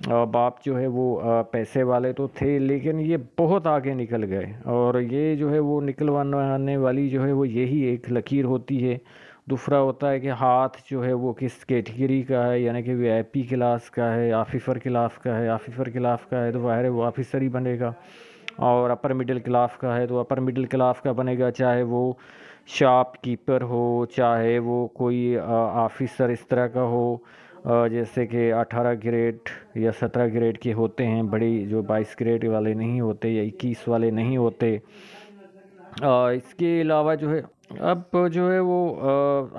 باپ جو ہے وہ پیسے والے تو تھے، لیکن یہ بہت آگے نکل گئے، اور یہ جو ہے وہ نکلوانے والی جو ہے وہ یہی ایک لکیر ہوتی ہے۔ دوسرا ہوتا ہے کہ ہاتھ جو ہے وہ کس کیٹیگری کا ہے، یعنی کہ وی آئی پی کلاس کا ہے، آفیسر کلاس کا ہے۔ آفیسر کلاس کا ہے تو ظاہر ہے وہ آفیسر ہی بنے گا، اور اپر مڈل کلاس کا ہے تو اپر مڈل کلاس کا بنے گا، چاہے وہ شاپ کیپر ہو، چاہے وہ کوئی آفیسر اس طرح کا ہو، جیسے کہ 18 گریڈ یا 17 گریڈ کے ہوتے ہیں، بڑی جو 22 گریڈ والے نہیں ہوتے یا 21 والے نہیں ہوتے۔ اس کے علاوہ جو ہے اب جو ہے وہ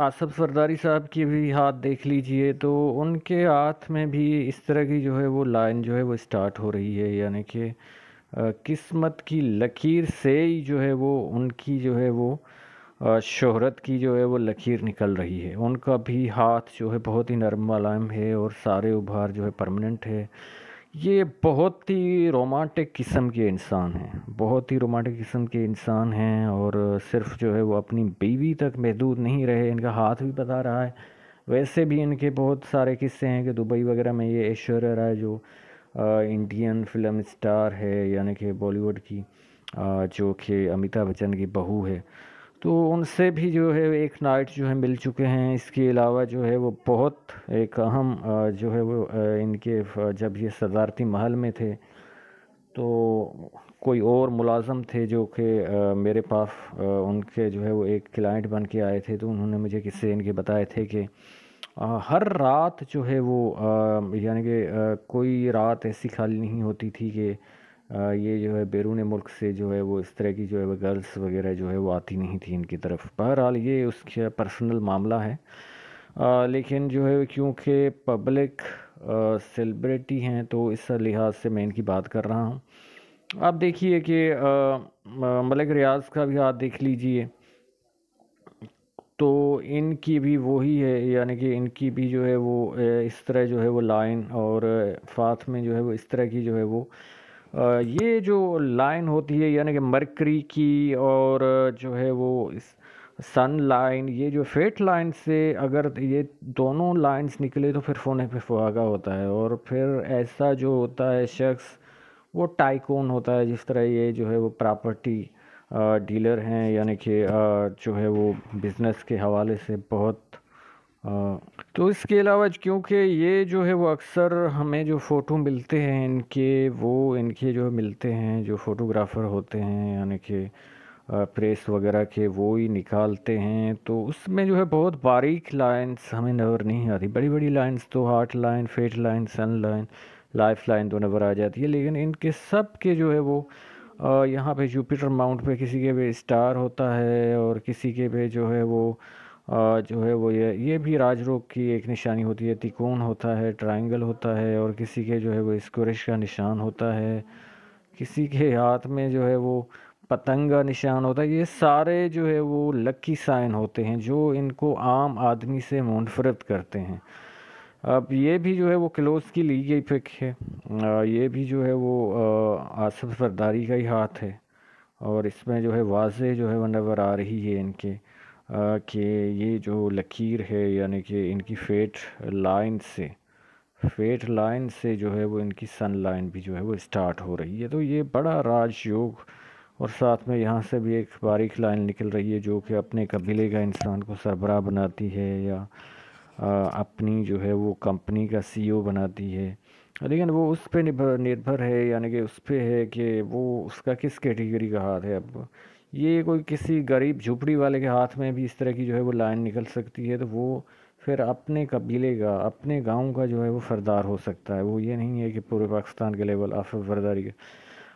آصف سرداری صاحب کی بھی ہاتھ دیکھ لیجئے، تو ان کے ہاتھ میں بھی اس طرح کی جو ہے وہ لائن جو ہے وہ سٹارٹ ہو رہی ہے، یعنی کہ قسمت کی لکیر سے ہی جو ہے وہ ان کی جو ہے وہ شہرت کی جو ہے وہ لکیر نکل رہی ہے۔ ان کا بھی ہاتھ جو ہے بہت ہی نرم ملائم ہے، اور سارے ابھار جو ہے پرمننٹ ہے۔ یہ بہت ہی رومانٹک قسم کے انسان ہیں، بہت ہی رومانٹک قسم کے انسان ہیں، اور صرف جو ہے وہ اپنی بیوی تک محدود نہیں رہے، ان کا ہاتھ بھی بتا رہا ہے۔ ویسے بھی ان کے بہت سارے قصے ہیں کہ دبئی وغیرہ میں یہ ایشوریا رائے جو انڈین فلم سٹار ہے، یعنی کہ بالی ووڈ کی، جو کہ امیتابھ بچن کی بہو ہے، تو ان سے بھی جو ہے ایک نائٹ جو ہے مل چکے ہیں۔ اس کے علاوہ جو ہے وہ بہت ایک اہم جو ہے وہ ان کے جب یہ صدارتی محل میں تھے تو کوئی اور ملازم تھے جو کہ میرے پاس ان کے جو ہے وہ ایک کلائنٹ بن کے آئے تھے، تو انہوں نے مجھے قصے ان کے بتائے تھے کہ ہر رات جو ہے وہ یعنی کہ کوئی رات ایسی خالی نہیں ہوتی تھی کہ یہ جو ہے بیرون ملک سے جو ہے وہ اس طرح کی جو ہے وہ گرلز وغیرہ جو ہے وہ آتی نہیں تھی ان کی طرف۔ بہرحال یہ اس کا پرسنل معاملہ ہے، لیکن جو ہے کیونکہ پبلک سیلیبریٹی ہیں تو اس لحاظ سے میں ان کی بات کر رہا ہوں۔ آپ دیکھیے کہ ملک ریاض کا بھی ہاتھ دیکھ لیجئے، تو ان کی بھی وہی ہے، یعنی کہ ان کی بھی جو ہے وہ اس طرح جو ہے وہ لائن، اور فاتح میں جو ہے وہ اس طرح کی جو ہے وہ یہ جو لائن ہوتی ہے، یعنی کہ مرکری کی اور جو ہے وہ سن لائن، یہ جو فیٹ لائن سے اگر یہ دونوں لائنز نکلے تو پھر فونے پہ فواگا ہوتا ہے، اور پھر ایسا جو ہوتا ہے شخص وہ ٹائکون ہوتا ہے، جس طرح یہ جو ہے وہ پراپرٹی ڈیلر ہیں، یعنی کہ جو ہے وہ بزنس کے حوالے سے بہت تو اس کے علاوہ کیونکہ یہ جو ہے وہ اکثر ہمیں جو فوٹو ملتے ہیں ان کے جو ملتے ہیں جو فوٹوگرافر ہوتے ہیں، یعنی کہ پریس وغیرہ کے وہ ہی نکالتے ہیں، تو اس میں جو ہے بہت باریک لائنز ہمیں نظر نہیں آتی۔ بڑی بڑی لائنز تو ہارٹ لائن، فیٹ لائن، سن لائن، لائف لائن تو نظر آ جاتی ہے، لیکن ان کے سب کے جو ہے وہ یہاں پہ جوپیٹر ماؤنٹ پہ کسی کے پہ اسٹار ہوتا ہے، اور کسی کے پہ جو ہے وہ جو ہے وہ یہ بھی راج روگ کی ایک نشانی ہوتی ہے، تکون ہوتا ہے، ٹرائنگل ہوتا ہے، اور کسی کے جو ہے وہ اسکورش کا نشان ہوتا ہے، کسی کے ہاتھ میں جو ہے وہ پتنگ کا نشان ہوتا ہے۔ یہ سارے جو ہے وہ لکی سائن ہوتے ہیں جو ان کو عام آدمی سے منفرد کرتے ہیں۔ اب یہ بھی جو ہے وہ کلوز کی لی گئی پک ہے، یہ بھی جو ہے وہ آصف سرداری کا ہی ہاتھ ہے، اور اس میں جو ہے واضح جو ہے وہ نظر آ رہی ہے ان کے کہ یہ جو لکیر ہے، یعنی کہ ان کی فیٹ لائن سے جو ہے وہ ان کی سن لائن بھی جو ہے وہ سٹارٹ ہو رہی ہے۔ تو یہ بڑا راج یوگ، اور ساتھ میں یہاں سے بھی ایک باریک لائن نکل رہی ہے جو کہ اپنے قبیلے کا انسان کو سربراہ بناتی ہے، یا اپنی جو ہے وہ کمپنی کا سی او بناتی ہے، لیکن وہ اس پہ نربھر ہے، یعنی کہ اس پہ ہے کہ وہ اس کا کس کیٹیگری کا ہاتھ ہے۔ اب یہ کوئی کسی غریب جھوپڑی والے کے ہاتھ میں بھی اس طرح کی جو ہے وہ لائن نکل سکتی ہے، تو وہ پھر اپنے قبیلے کا، اپنے گاؤں کا جو ہے وہ سردار ہو سکتا ہے، وہ یہ نہیں ہے کہ پورے پاکستان کے لیول آصف سرداری کے۔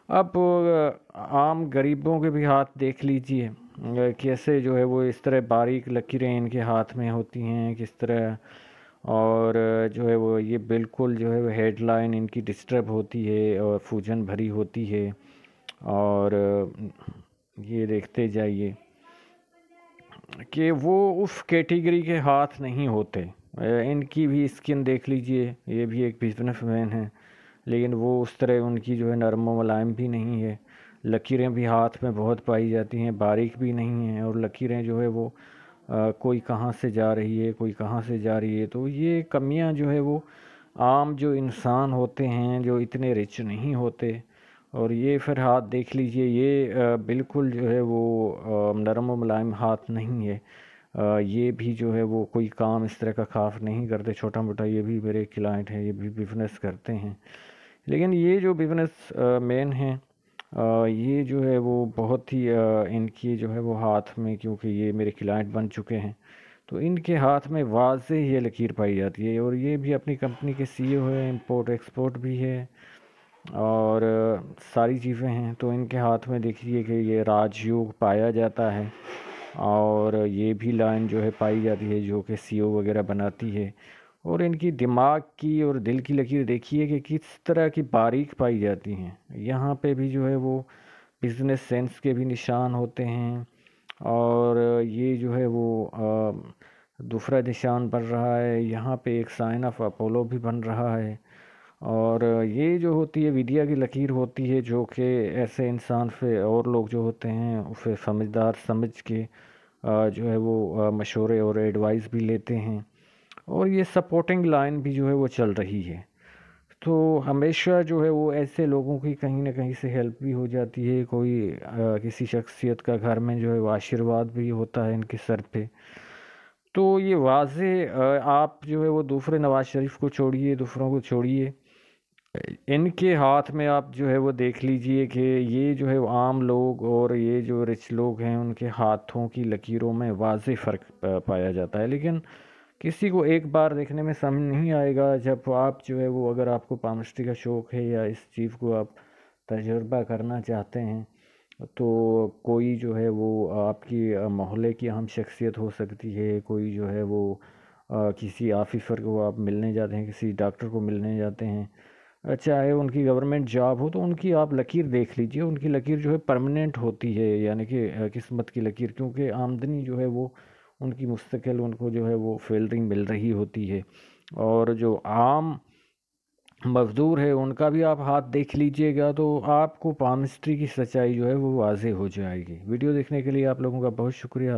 اب عام غریبوں کے بھی ہاتھ دیکھ لیجئے، کیسے جو ہے وہ اس طرح باریک لکیریں ان کے ہاتھ میں ہوتی ہیں، کس طرح، اور جو ہے وہ یہ بالکل جو ہے وہ ہیڈ لائن ان کی ڈسٹرب ہوتی ہے اور فوجن بھری ہوتی ہے، اور یہ دیکھتے جائیے کہ وہ اس کیٹیگری کے ہاتھ نہیں ہوتے۔ ان کی بھی اسکن دیکھ لیجئے، یہ بھی ایک بزنس مین ہیں، لیکن وہ اس طرح ان کی جو ہے نرم و ملائم بھی نہیں ہے، لکیریں بھی ہاتھ میں بہت پائی جاتی ہیں، باریک بھی نہیں ہیں، اور لکیریں جو ہے وہ کوئی کہاں سے جا رہی ہے، کوئی کہاں سے جا رہی ہے، تو یہ کمیاں جو ہے وہ عام جو انسان ہوتے ہیں جو اتنے رچ نہیں ہوتے، اور یہ پھر ہاتھ دیکھ لیجئے، یہ بالکل جو ہے وہ نرم و ملائم ہاتھ نہیں ہے۔ یہ بھی جو ہے وہ کوئی کام اس طرح کا خاص نہیں کرتے، چھوٹا موٹا، یہ بھی میرے کلائنٹ ہیں، یہ بھی بزنس کرتے ہیں، لیکن یہ جو بزنس مین ہیں، یہ جو ہے وہ بہت ہی ان کی جو ہے وہ ہاتھ میں، کیونکہ یہ میرے کلائنٹ بن چکے ہیں، تو ان کے ہاتھ میں واضح یہ لکیر پائی جاتی ہے، اور یہ بھی اپنی کمپنی کے سی او ہے، امپورٹ ایکسپورٹ بھی ہے، اور ساری چیزیں ہیں، تو ان کے ہاتھ میں دیکھیے کہ یہ راج یوگ پایا جاتا ہے، اور یہ بھی لائن جو ہے پائی جاتی ہے جو کہ سی او وغیرہ بناتی ہے، اور ان کی دماغ کی اور دل کی لکیر دیکھیے کہ کس طرح کی باریک پائی جاتی ہیں۔ یہاں پہ بھی جو ہے وہ بزنس سینس کے بھی نشان ہوتے ہیں، اور یہ جو ہے وہ دوسرا نشان بن رہا ہے، یہاں پہ ایک سائن آف اپولو بھی بن رہا ہے، اور یہ جو ہوتی ہے ودیا کی لکیر ہوتی ہے، جو کہ ایسے انسان سے اور لوگ جو ہوتے ہیں اسے سمجھدار سمجھ کے جو ہے وہ مشورے اور ایڈوائز بھی لیتے ہیں، اور یہ سپورٹنگ لائن بھی جو ہے وہ چل رہی ہے، تو ہمیشہ جو ہے وہ ایسے لوگوں کی کہیں نہ کہیں سے ہیلپ بھی ہو جاتی ہے، کوئی کسی شخصیت کا گھر میں جو ہے وہ آشیرواد بھی ہوتا ہے ان کے سر پہ، تو یہ واضح آپ جو ہے وہ دوسرے نواز شریف کو چھوڑیے، دوسروں کو چھوڑیے، ان کے ہاتھ میں آپ جو ہے وہ دیکھ لیجئے کہ یہ جو ہے وہ عام لوگ اور یہ جو رچ لوگ ہیں ان کے ہاتھوں کی لکیروں میں واضح فرق پایا جاتا ہے، لیکن کسی کو ایک بار دیکھنے میں سمجھ نہیں آئے گا، جب آپ جو ہے وہ اگر آپ کو پامسٹری کا شوق ہے یا اس چیز کو آپ تجربہ کرنا چاہتے ہیں، تو کوئی جو ہے وہ آپ کی محلے کی اہم شخصیت ہو سکتی ہے، کوئی جو ہے وہ کسی آفیسر کو آپ ملنے جاتے ہیں، کسی ڈاکٹر کو ملنے جاتے ہیں، چاہے ان کی گورنمنٹ جاب ہو، تو ان کی آپ لکیر دیکھ لیجئے، ان کی لکیر جو ہے پرمننٹ ہوتی ہے، یعنی کہ قسمت کی لکیر، کیونکہ آمدنی جو ہے وہ ان کی مستقل ان کو جو ہے وہ فیلڈنگ مل رہی ہوتی ہے، اور جو عام مزدور ہے ان کا بھی آپ ہاتھ دیکھ لیجئے گا، تو آپ کو پامسٹری کی سچائی جو ہے وہ واضح ہو جائے گی۔ ویڈیو دیکھنے کے لیے آپ لوگوں کا بہت شکریہ۔